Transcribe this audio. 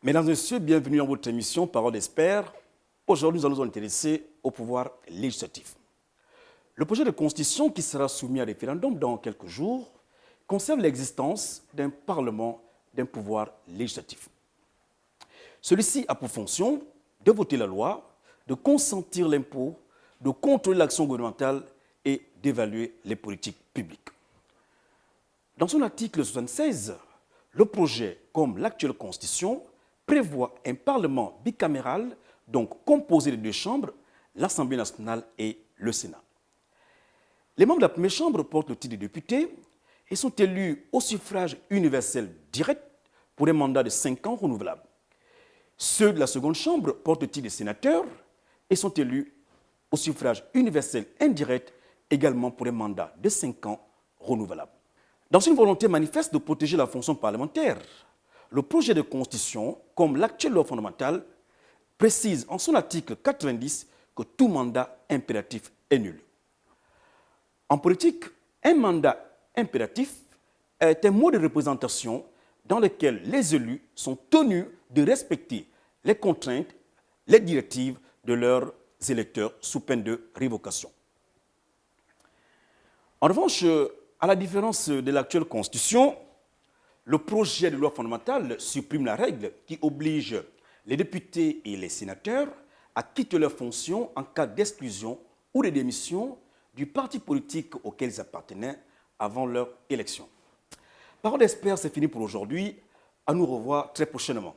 Mesdames et messieurs, bienvenue dans votre émission Parole d'Experts. Aujourd'hui, nous allons nous intéresser au pouvoir législatif. Le projet de constitution qui sera soumis à référendum dans quelques jours concerne l'existence d'un Parlement, d'un pouvoir législatif. Celui-ci a pour fonction de voter la loi, de consentir l'impôt, de contrôler l'action gouvernementale et d'évaluer les politiques publiques. Dans son article 76, le projet, comme l'actuelle Constitution, prévoit un Parlement bicaméral, donc composé de deux chambres, l'Assemblée nationale et le Sénat. Les membres de la première chambre portent le titre de député et sont élus au suffrage universel direct pour un mandat de 5 ans renouvelable. Ceux de la seconde chambre portent le titre de sénateur et sont élus au suffrage universel indirect également pour un mandat de 5 ans renouvelable. Dans une volonté manifeste de protéger la fonction parlementaire, le projet de constitution, comme l'actuelle loi fondamentale, précise en son article 90 que tout mandat impératif est nul. En politique, un mandat impératif est un mode de représentation dans lequel les élus sont tenus de respecter les contraintes, les directives de leurs électeurs sous peine de révocation. En revanche, à la différence de l'actuelle Constitution, le projet de loi fondamentale supprime la règle qui oblige les députés et les sénateurs à quitter leurs fonctions en cas d'exclusion ou de démission du parti politique auquel ils appartenaient avant leur élection. Parole d'Experts, c'est fini pour aujourd'hui. À nous revoir très prochainement.